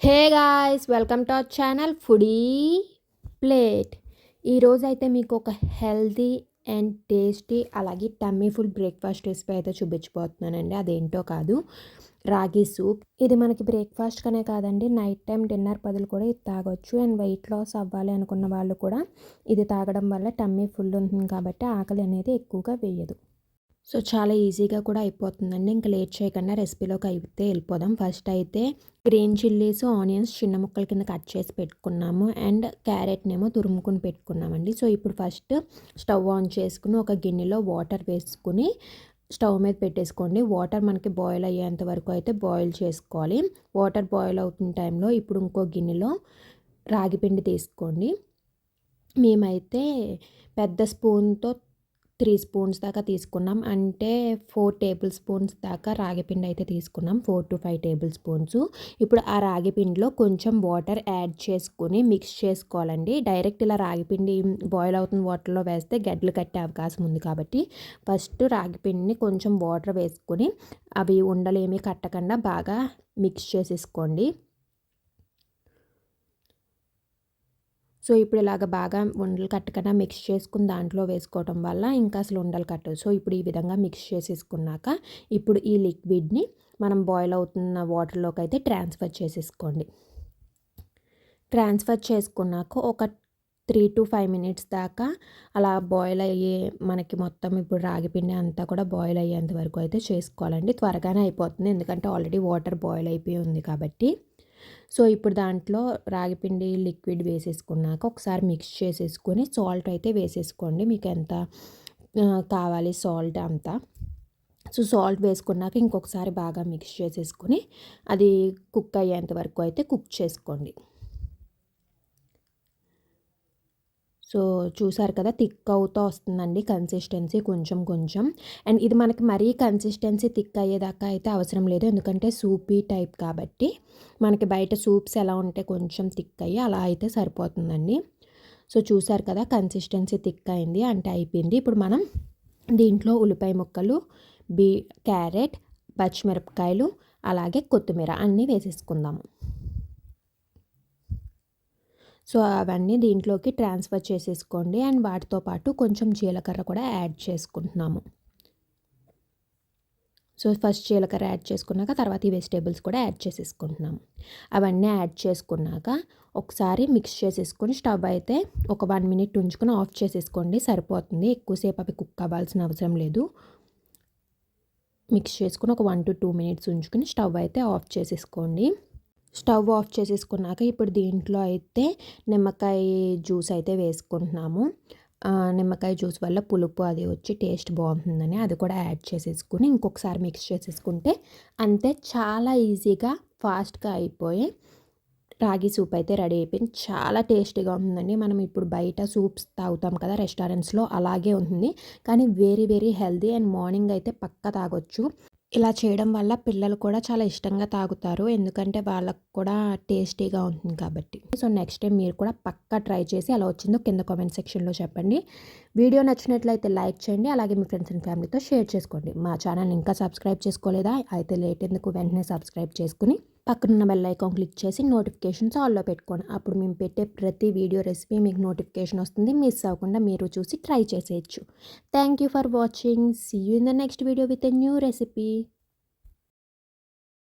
Hey guys, welcome to our channel foodie plate. ఈరోజు అయితే మీకు ఒక హెల్తీ అండ్ టేస్టీ అలాగే టమ్మీ ఫుల్ బ్రేక్ఫాస్ట్ రెసిపీ అయితే చూపించబోతున్నానండి. అదేంటో కాదు, రాగి సూప్. ఇది మనకి బ్రేక్ఫాస్ట్గానే కాదండి, నైట్ టైం డిన్నర్ బదులు కూడా ఇది తాగొచ్చు. అండ్ వెయిట్ లాస్ అవ్వాలి అనుకున్న వాళ్ళు కూడా ఇది తాగడం వల్ల టమ్మీ ఫుల్ ఉంటుంది కాబట్టి ఆకలి అనేది ఎక్కువగా వేయదు. సో చాలా ఈజీగా కూడా అయిపోతుందండి. ఇంకా లేట్ చేయకుండా రెసిపీలోకి అయితే వెళ్ళిపోదాం. ఫస్ట్ అయితే గ్రీన్ చిల్లీస్, ఆనియన్స్ చిన్న ముక్కల కింద కట్ చేసి పెట్టుకున్నాము. అండ్ క్యారెట్నేమో తురుముకుని పెట్టుకున్నామండి. సో ఇప్పుడు ఫస్ట్ స్టవ్ ఆన్ చేసుకుని ఒక గిన్నెలో వాటర్ వేసుకుని స్టవ్ మీద పెట్టేసుకోండి. వాటర్ మనకి బాయిల్ అయ్యేంత వరకు అయితే బాయిల్ చేసుకోవాలి. వాటర్ బాయిల్ అవుతున్న టైంలో ఇప్పుడు ఇంకో గిన్నెలో రాగి పిండి తీసుకోండి. మేమైతే పెద్ద స్పూన్తో 3 స్పూన్స్ దాకా తీసుకున్నాం. అంటే 4 టేబుల్ స్పూన్స్ దాకా రాగిపిండి అయితే తీసుకున్నాం. 4 to 5 టేబుల్ స్పూన్స్. ఇప్పుడు ఆ రాగిపిండిలో కొంచెం వాటర్ యాడ్ చేసుకుని మిక్స్ చేసుకోవాలండి. డైరెక్ట్ ఇలా రాగిపిండి బాయిల్ అవుతున్న వాటర్లో వేస్తే గడ్డలు కట్టే అవకాశం ఉంది కాబట్టి ఫస్ట్ రాగిపిండిని కొంచెం వాటర్ వేసుకొని అవి ఉండలేమి కట్టకుండా బాగా మిక్స్ చేసేసుకోండి. సో ఇప్పుడు ఇలాగ బాగా ఉండలు కట్టకుండా మిక్స్ చేసుకుని దాంట్లో వేసుకోవటం వల్ల ఇంకా అసలు ఉండలు కట్టదు. సో ఇప్పుడు ఈ విధంగా మిక్స్ చేసేసుకున్నాక ఇప్పుడు ఈ లిక్విడ్ని మనం బాయిల్ అవుతున్న వాటర్లోకి అయితే ట్రాన్స్ఫర్ చేసేసుకోండి. ట్రాన్స్ఫర్ చేసుకున్నాక ఒక 3 to 5 మినిట్స్ దాకా అలా బాయిల్ అయ్యి మనకి మొత్తం ఇప్పుడు రాగిపిండి అంతా కూడా బాయిల్ అయ్యేంత వరకు అయితే చేసుకోవాలండి. త్వరగానే అయిపోతుంది, ఎందుకంటే ఆల్రెడీ వాటర్ బాయిల్ అయిపోయి ఉంది కాబట్టి. సో ఇప్పుడు దాంట్లో రాగిపిండి లిక్విడ్ వేసేసుకున్నాక ఒకసారి మిక్స్ చేసేసుకొని సాల్ట్ అయితే వేసేసుకోండి. మీకు ఎంత కావాలి సాల్ట్ అంతా. సో సాల్ట్ వేసుకున్నాక ఇంకొకసారి బాగా మిక్స్ చేసేసుకొని అది కుక్ అయ్యేంత వరకు అయితే కుక్ చేసుకోండి. సో చూసారు కదా, థిక్ అవుతూ వస్తుందండి కన్సిస్టెన్సీ కొంచెం కొంచెం. అండ్ ఇది మనకి మరీ కన్సిస్టెన్సీ థిక్ అయ్యేదాకా అయితే అవసరం లేదు, ఎందుకంటే సూపీ టైప్ కాబట్టి. మనకి బయట సూప్స్ ఎలా ఉంటే కొంచెం థిక్ అయ్యి అలా అయితే సరిపోతుందండి. సో చూసారు కదా, కన్సిస్టెన్సీ థిక్ అయింది అంటే అయిపోయింది. ఇప్పుడు మనం దీంట్లో ఉల్లిపాయ ముక్కలు, క్యారెట్, పచ్చిమిరపకాయలు అలాగే కొత్తిమీర అన్నీ వేసేసుకుందాము. సో అవన్నీ దీంట్లోకి ట్రాన్స్ఫర్ చేసేసుకోండి. అండ్ వాటితో పాటు కొంచెం జీలకర్ర కూడా యాడ్ చేసుకుంటున్నాము. సో ఫస్ట్ జీలకర్ర యాడ్ చేసుకున్నాక తర్వాత ఈ వెజిటేబుల్స్ కూడా యాడ్ చేసేసుకుంటున్నాము. అవన్నీ యాడ్ చేసుకున్నాక ఒకసారి మిక్స్ చేసేసుకొని స్టవ్ అయితే ఒక 1 minute ఉంచుకొని ఆఫ్ చేసేసుకోండి, సరిపోతుంది. ఎక్కువసేపు అవి కుక్ అవ్వాల్సిన అవసరం లేదు. మిక్స్ చేసుకుని ఒక 1 to 2 minutes ఉంచుకొని స్టవ్ అయితే ఆఫ్ చేసేసుకోండి. స్టవ్ ఆఫ్ చేసేసుకున్నాక ఇప్పుడు దీంట్లో అయితే నిమ్మకాయ జ్యూస్ అయితే వేసుకుంటున్నాము. నిమ్మకాయ జ్యూస్ వల్ల పులుపు అది వచ్చి టేస్ట్ బాగుంటుందని అది కూడా యాడ్ చేసేసుకుని ఇంకొకసారి మిక్స్ చేసేసుకుంటే అంతే, చాలా ఈజీగా ఫాస్ట్గా అయిపోయి రాగి సూప్ అయితే రెడీ అయిపోయింది. చాలా టేస్టీగా ఉంటుందండి. మనం ఇప్పుడు బయట సూప్స్ తాగుతాం కదా రెస్టారెంట్స్లో, అలాగే ఉంటుంది. కానీ very very healthy and morning అయితే పక్కా తాగొచ్చు. ఇలా చేయడం వల్ల పిల్లలు కూడా చాలా ఇష్టంగా తాగుతారు, ఎందుకంటే వాళ్ళకు కూడా టేస్టీగా ఉంటుంది కాబట్టి. సో నెక్స్ట్ టైం మీరు కూడా పక్కా ట్రై చేసి ఎలా వచ్చిందో కింద కామెంట్ సెక్షన్లో చెప్పండి. వీడియో నచ్చినట్లయితే లైక్ చేయండి, అలాగే మీ ఫ్రెండ్స్ అండ్ ఫ్యామిలీతో షేర్ చేసుకోండి. మా ఛానల్ ఇంకా సబ్స్క్రైబ్ చేసుకోలేదా అయితే లేట్ ఎందుకు, వెంటనే సబ్స్క్రైబ్ చేసుకుని పక్కనున్న బెల్ ఐకాన్ క్లిక్ చేసి నోటిఫికేషన్స్ ఆల్లో పెట్టుకోండి. అప్పుడు మేము పెట్టే ప్రతి వీడియో రెసిపీ మీకు నోటిఫికేషన్ వస్తుంది. మిస్ అవ్వకుండా మీరు చూసి ట్రై చేసేయచ్చు. Thank you for watching. See you in the next video with a new recipe.